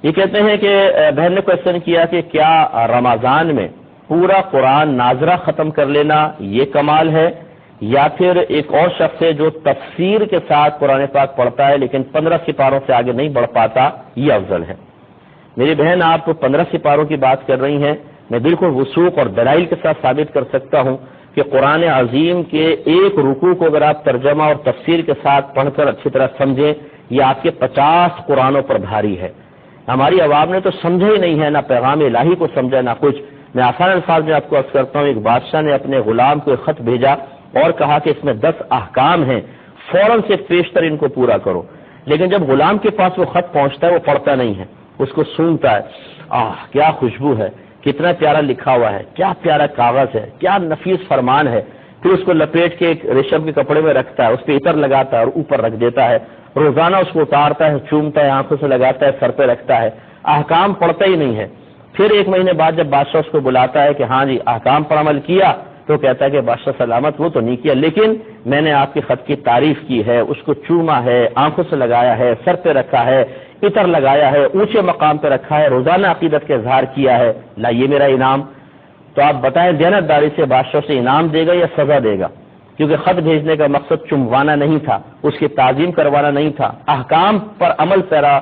یہ کہتے ہیں کہ بہن نے کوشچن کیا کہ کیا رمضان میں پورا قرآن ناظرہ ختم کر لینا یہ کمال ہے، یا پھر ایک اور شخص ہے جو تفسیر کے ساتھ قرآن پاک پڑھتا ہے لیکن 15 سپاروں سے آگے نہیں بڑھ پاتا، یہ افضل ہے؟ میری بہن، آپ 15 سپاروں کی بات کر رہی ہیں، میں بالکل وثوق اور دلائل کے ساتھ ثابت کر سکتا ہوں کہ قرآن عظیم کے ایک رکوع کو اگر آپ ترجمہ اور تفسیر کے ساتھ پڑھ کر اچھی طرح سمجھیں، یہ آپ کے 50 قرآنوں پر بھاری ہے۔ ہماری عوام نے تو سمجھا ہی نہیں ہے، نہ پیغام الہی کو سمجھا نہ کچھ۔ میں آسان الفاظ میں آپ کو عرض کرتا ہوں، ایک بادشاہ نے اپنے غلام کو ایک خط بھیجا اور کہا کہ اس میں 10 احکام ہیں، فوراً سے پیشتر ان کو پورا کرو۔ لیکن جب غلام کے پاس وہ خط پہنچتا ہے وہ پڑھتا نہیں ہے، اس کو سونگتا ہے، کیا خوشبو ہے، کتنا پیارا لکھا ہوا ہے، کیا پیارا کاغذ ہے، کیا نفیس فرمان ہے۔ پھر اس کو لپیٹ کے ایک ریشم کے کپڑے میں رکھتا ہے، اس پہ عطر لگاتا ہے اور اوپر رکھ دیتا ہے، روزانہ اس کو اتارتا ہے، چومتا ہے، آنکھوں سے لگاتا ہے، سر پہ رکھتا ہے، احکام پڑھتا ہی نہیں ہے۔ پھر ایک مہینے بعد جب بادشاہ اس کو بلاتا ہے کہ ہاں جی احکام پر عمل کیا، تو کہتا ہے کہ بادشاہ سلامت، وہ تو نہیں کیا، لیکن میں نے آپ کے خط کی تعریف کی ہے، اس کو چوما ہے، آنکھوں سے لگایا ہے، سر پہ رکھا ہے، عطر لگایا ہے، اونچے مقام پہ رکھا ہے، روزانہ عقیدت کا اظہار کیا ہے، لائیے میرا انعام۔ تو آپ بتائیں دیانتداری سے بادشاہ سے انعام دے گا یا سزا دے گا؟ کیونکہ خط بھیجنے کا مقصد چموانا نہیں تھا، اس کی تعظیم کروانا نہیں تھا، احکام پر عمل پیرا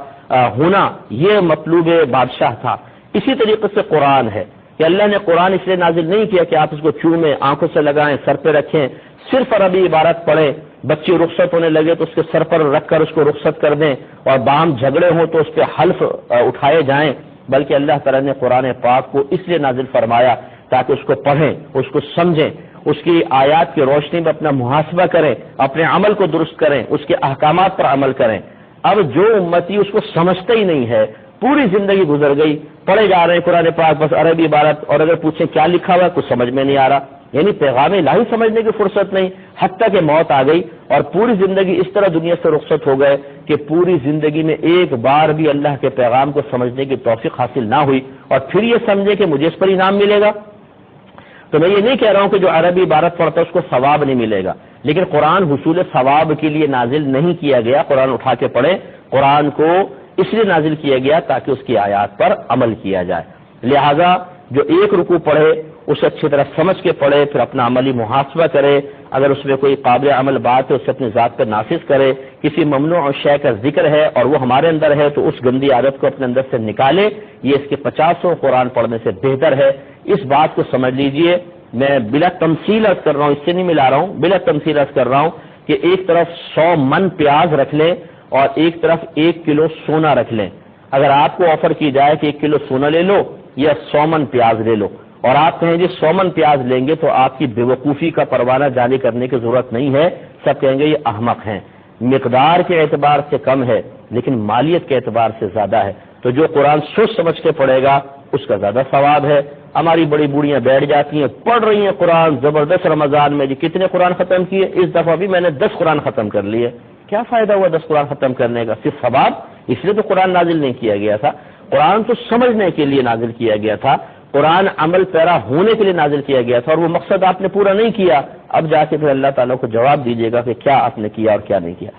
ہونا یہ مطلوب بادشاہ تھا۔ اسی طریقے سے قرآن ہے کہ اللہ نے قرآن اس لیے نازل نہیں کیا کہ آپ اس کو چومیں، آنکھوں سے لگائیں، سر پہ رکھیں، صرف عربی عبارت پڑھیں، بچی رخصت ہونے لگے تو اس کے سر پر رکھ کر اس کو رخصت کر دیں، اور باہم جھگڑے ہوں تو اس پہ حلف اٹھائے جائیں، بلکہ اللہ تعالیٰ نے قرآن پاک کو اس لیے نازل فرمایا تاکہ اس کو پڑھیں، اس کو سمجھیں، اس کی آیات کی روشنی میں اپنا محاسبہ کریں، اپنے عمل کو درست کریں، اس کے احکامات پر عمل کریں۔ اب جو امتی اس کو سمجھتا ہی نہیں ہے، پوری زندگی گزر گئی پڑھے جا رہے ہیں قرآن پاک بس عربی عبارت، اور اگر پوچھیں کیا لکھا ہوا ہے کچھ سمجھ میں نہیں آ رہا، یعنی پیغام الہی سمجھنے کی فرصت نہیں، حتیٰ کہ موت آ گئی اور پوری زندگی اس طرح دنیا سے رخصت ہو گئے کہ پوری زندگی میں ایک بار بھی اللہ کے پیغام کو سمجھنے کی توفیق حاصل نہ ہوئی، اور پھر یہ سمجھے کہ مجھے اس پر انعام ملے گا۔ تو میں یہ نہیں کہہ رہا ہوں کہ جو عربی عبارت پڑھتا ہے اس کو ثواب نہیں ملے گا، لیکن قرآن حصول ثواب کے لیے نازل نہیں کیا گیا۔ قرآن اٹھا کے پڑھیں، قرآن کو اس لیے نازل کیا گیا تاکہ اس کی آیات پر عمل کیا جائے۔ لہذا جو ایک رکوع پڑھے اسے اچھی طرح سمجھ کے پڑھے، پھر اپنا عملی محاسبہ کرے، اگر اس میں کوئی قابل عمل بات ہے اسے اپنی ذات پر نافذ کرے، کسی ممنوع شے کا ذکر ہے اور وہ ہمارے اندر ہے تو اس گندی عادت کو اپنے اندر سے نکالے، یہ اس کے 50 قرآن پڑھنے سے بہتر ہے۔ اس بات کو سمجھ لیجئے، میں بلا تمثیل عرض کر رہا ہوں، اس سے نہیں ملا رہا ہوں، بلا تمثیل عرض کر رہا ہوں کہ ایک طرف 100 من پیاز رکھ لیں اور ایک طرف 1 کلو سونا رکھ لیں۔ اگر آپ کو آفر کی جائے کہ 1 کلو سونا لے لو یا 100 من پیاز لے لو، اور آپ کہیں جی 100 من پیاز لیں گے، تو آپ کی بے وقوفی کا پروانہ جاری کرنے کی ضرورت نہیں ہے، سب کہیں گے یہ احمق ہیں۔ مقدار کے اعتبار سے کم ہے لیکن مالیت کے اعتبار سے زیادہ ہے، تو جو قرآن سوچ سمجھ کے پڑھے گا اس کا زیادہ ثواب ہے۔ ہماری بڑی بوڑھیاں بیٹھ جاتی ہیں پڑھ رہی ہیں قرآن زبردست رمضان میں، جی کتنے قرآن ختم کیے؟ اس دفعہ بھی میں نے 10 قرآن ختم کر لیے۔ کیا فائدہ ہوا 10 قرآن ختم کرنے کا؟ صرف ثواب؟ اس لیے تو قرآن نازل نہیں کیا گیا تھا، قرآن تو سمجھنے کے لیے نازل کیا گیا تھا، قرآن عمل پیرا ہونے کے لیے نازل کیا گیا تھا، اور وہ مقصد آپ نے پورا نہیں کیا۔ اب جا کے پھر اللہ تعالیٰ کو جواب دیجیے گا کہ کیا آپ نے کیا اور کیا نہیں کیا۔